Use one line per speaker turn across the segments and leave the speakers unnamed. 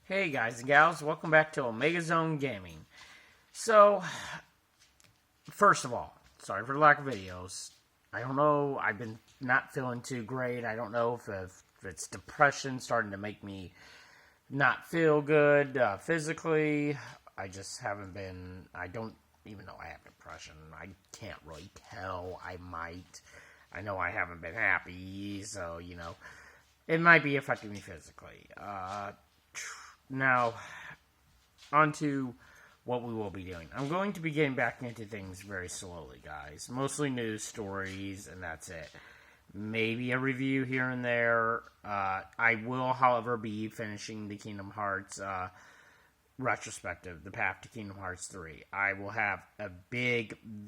Hey guys and gals, welcome back to Omega Zone Gaming. So, first of all, sorry for the lack of videos. I don't know, I've been not feeling too great. I don't know if it's depression starting to make me not feel good physically. I just haven't been, I don't even know I have depression. I can't really tell. I might. I know I haven't been happy, so, it might be affecting me physically. Now, on to what we will be doing. I'm going to be getting back into things very slowly, guys. Mostly news stories, and that's it. Maybe a review here and there. I will, however, be finishing the Kingdom Hearts retrospective, The Path to Kingdom Hearts 3. I will have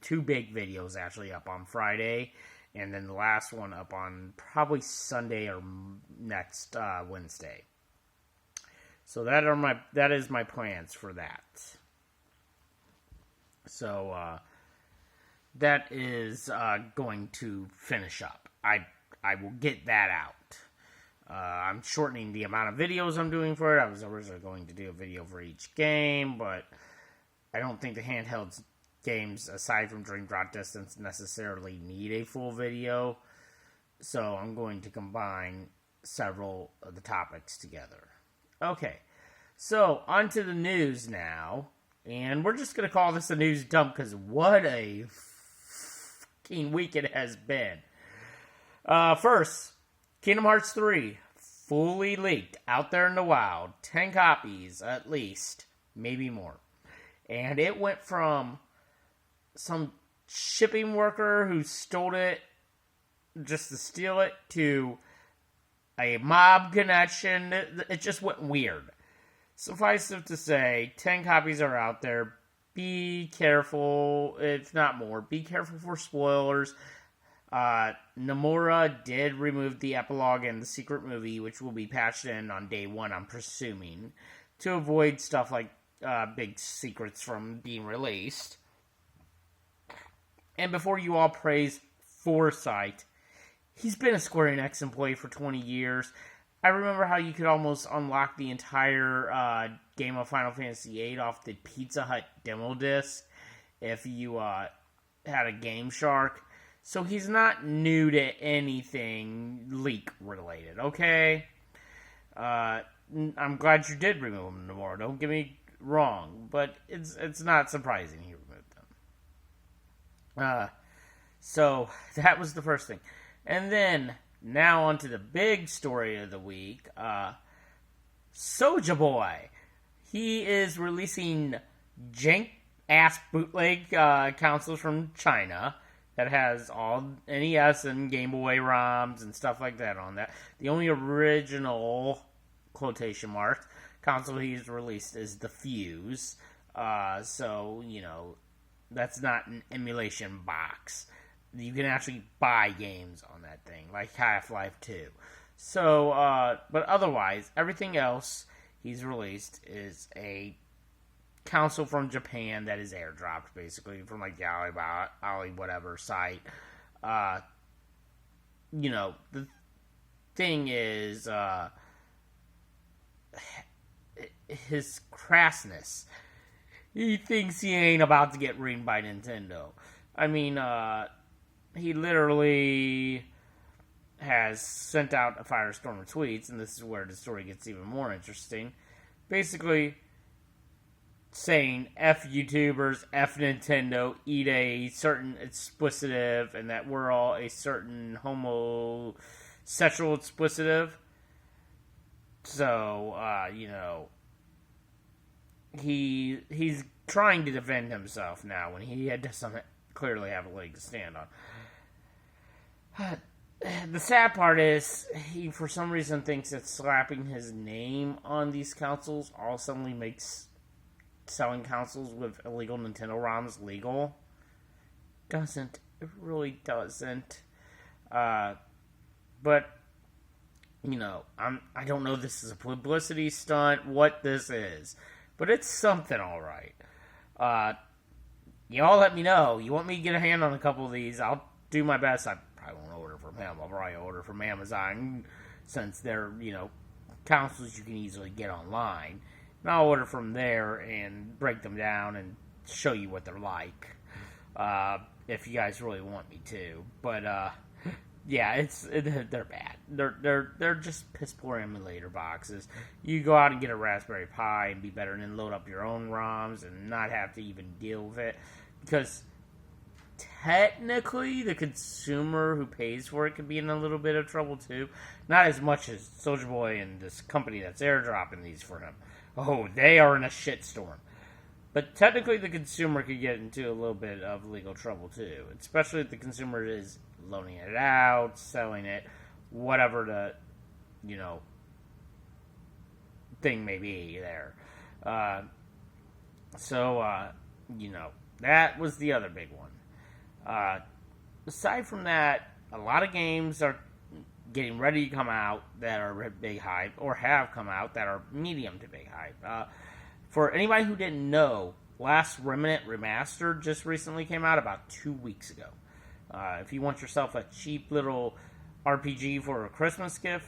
two big videos actually up on Friday, and then the last one up on probably Sunday or next Wednesday. So that is my plans for that. So that is going to finish up. I will get that out. I'm shortening the amount of videos I'm doing for it. I was originally going to do a video for each game, but I don't think the handheld games, aside from Dream Drop Distance, necessarily need a full video. So I'm going to combine several of the topics together. Okay, so on to the news now, and we're just going to call this a news dump because what a fucking week it has been. First, Kingdom Hearts 3, fully leaked, out there in the wild, 10 copies at least, maybe more. And it went from some shipping worker who stole it just to steal it to a mob connection. It just went weird. Suffice it to say, 10 copies are out there. Be careful, if not more. Be careful for spoilers. Nomura did remove the epilogue and the secret movie, which will be patched in on day one, I'm presuming, to avoid stuff like big secrets from being released. And before you all praise Foresight, he's been a Square Enix employee for 20 years. I remember how you could almost unlock the entire game of Final Fantasy VIII off the Pizza Hut demo disc if you had a Game Shark. So he's not new to anything leak related, okay? I'm glad you did remove him tomorrow. Don't get me wrong, but it's not surprising he removed them. So that was the first thing. And then, now on to the big story of the week. Soulja Boy. He is releasing jank-ass bootleg consoles from China that has all NES and Game Boy ROMs and stuff like that on that. The only original, quotation marks, console he's released is the Fuse. So, that's not an emulation box. You can actually buy games on that thing, like Half-Life 2. So, but otherwise, everything else he's released is a console from Japan that is airdropped, basically, from like the Ali whatever site. The thing is, his crassness. He thinks he ain't about to get reamed by Nintendo. I mean, he literally has sent out a firestorm of tweets, and this is where the story gets even more interesting. Basically, saying F YouTubers, F Nintendo, eat a certain explicitive, and that we're all a certain homosexual explicitive. So, he's trying to defend himself now when he doesn't clearly have a leg to stand on. The sad part is, he for some reason thinks that slapping his name on these consoles all suddenly makes selling consoles with illegal Nintendo ROMs legal. Doesn't. It really doesn't. But, I don't know if this is a publicity stunt, what this is. But it's something alright. Y'all let me know. You want me to get a hand on a couple of these, I'll do my best. I probably won't order from him. I'll probably order from Amazon, since they're, consoles you can easily get online. And I'll order from there and break them down and show you what they're like, if you guys really want me to. But yeah, they're bad. They're just piss poor emulator boxes. You go out and get a Raspberry Pi and be better, and then load up your own ROMs and not have to even deal with it, because technically the consumer who pays for it could be in a little bit of trouble too. Not as much as Soulja Boy and this company that's airdropping these for him. Oh, they are in a shitstorm. But technically the consumer could get into a little bit of legal trouble too, especially if the consumer is loaning it out, selling it, whatever the, thing may be there. That was the other big one. Aside from that, a lot of games are getting ready to come out that are big hype, or have come out that are medium to big hype. For anybody who didn't know, Last Remnant Remastered just recently came out about 2 weeks ago. If you want yourself a cheap little RPG for a Christmas gift,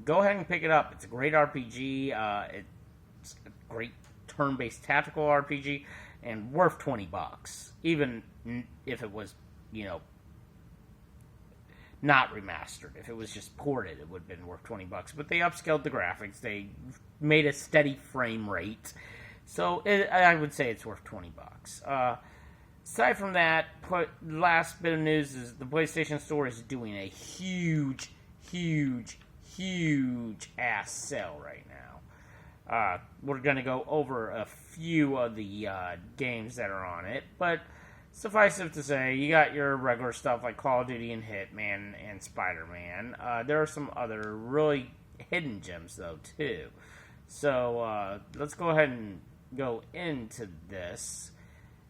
go ahead and pick it up. It's a great RPG. It's a great turn-based tactical RPG, and worth $20. Even if it was, not remastered. If it was just ported, it would have been worth $20. But they upscaled the graphics. They made a steady frame rate. So I would say it's worth $20. Aside from that, last bit of news is the PlayStation Store is doing a huge ass sale right now. We're going to go over a few of the games that are on it, but suffice it to say, you got your regular stuff like Call of Duty and Hitman and Spider-Man. There are some other really hidden gems, though, too. So, let's go ahead and go into this.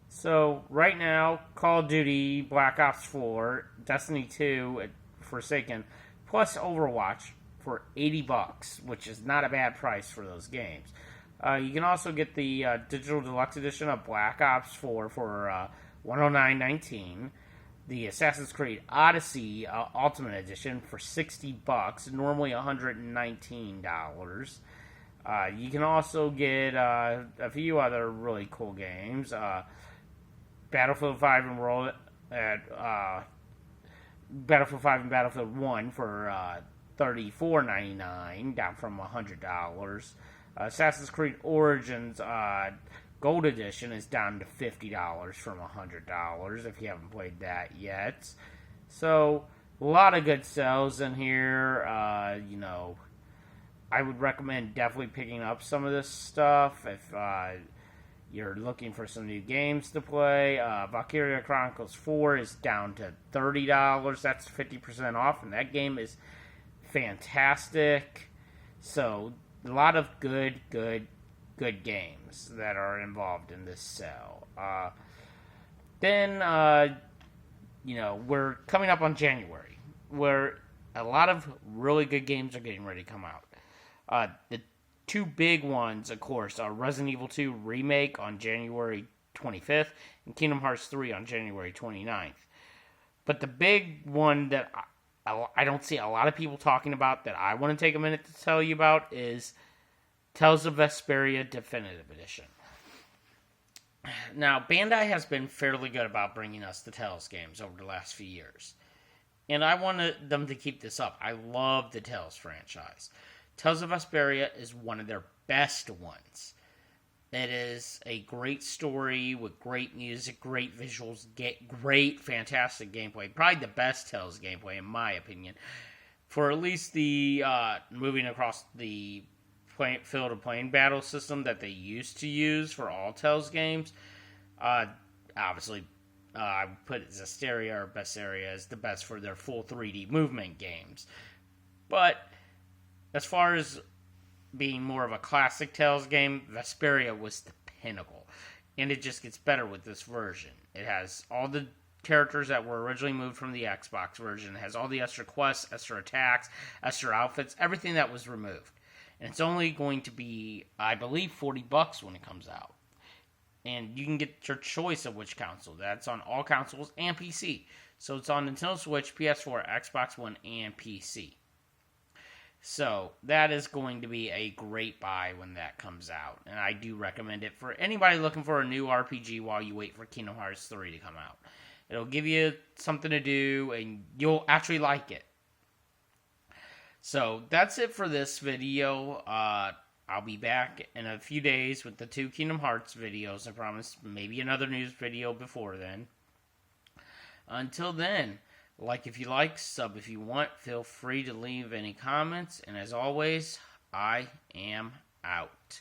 So, right now, Call of Duty, Black Ops 4, Destiny 2, Forsaken, plus Overwatch for $80, which is not a bad price for those games. You can also get the Digital Deluxe Edition of Black Ops 4 for $109.19. The Assassin's Creed Odyssey Ultimate Edition for $60, normally $119. You can also get a few other really cool games. Battlefield 5 and Battlefield 5 and Battlefield 1 for $34.99, down from $100. Assassin's Creed Origins Gold Edition is down to $50 from $100 if you haven't played that yet. So, a lot of good sales in here. I would recommend definitely picking up some of this stuff if you're looking for some new games to play. Valkyria Chronicles 4 is down to $30. That's 50% off, and that game is fantastic. So, a lot of good games that are involved in this sale. Then, we're coming up on January, where a lot of really good games are getting ready to come out. The two big ones, of course, are Resident Evil 2 Remake on January 25th and Kingdom Hearts 3 on January 29th. But the big one that I don't see a lot of people talking about that I want to take a minute to tell you about is Tales of Vesperia Definitive Edition. Now, Bandai has been fairly good about bringing us the Tales games over the last few years. And I wanted them to keep this up. I love the Tales franchise. Tales of Vesperia is one of their best ones. It is a great story with great music, great visuals, great, fantastic gameplay. Probably the best Tales gameplay, in my opinion. For at least the moving across the field of plane battle system that they used to use for all Tales games. Obviously, I would put Zestiria or Vesperia as the best for their full 3D movement games. But as far as being more of a classic Tales game, Vesperia was the pinnacle. And it just gets better with this version. It has all the characters that were originally moved from the Xbox version. It has all the extra quests, extra attacks, extra outfits, everything that was removed. And it's only going to be, I believe, $40 when it comes out. And you can get your choice of which console. That's on all consoles and PC. So it's on Nintendo Switch, PS4, Xbox One, and PC. So that is going to be a great buy when that comes out. And I do recommend it for anybody looking for a new RPG while you wait for Kingdom Hearts 3 to come out. It'll give you something to do and you'll actually like it. So that's it for this video. I'll be back in a few days with the 2 Kingdom Hearts videos, I promise. Maybe another news video before then. Until then, like if you like, sub if you want. Feel free to leave any comments. And as always, I am out.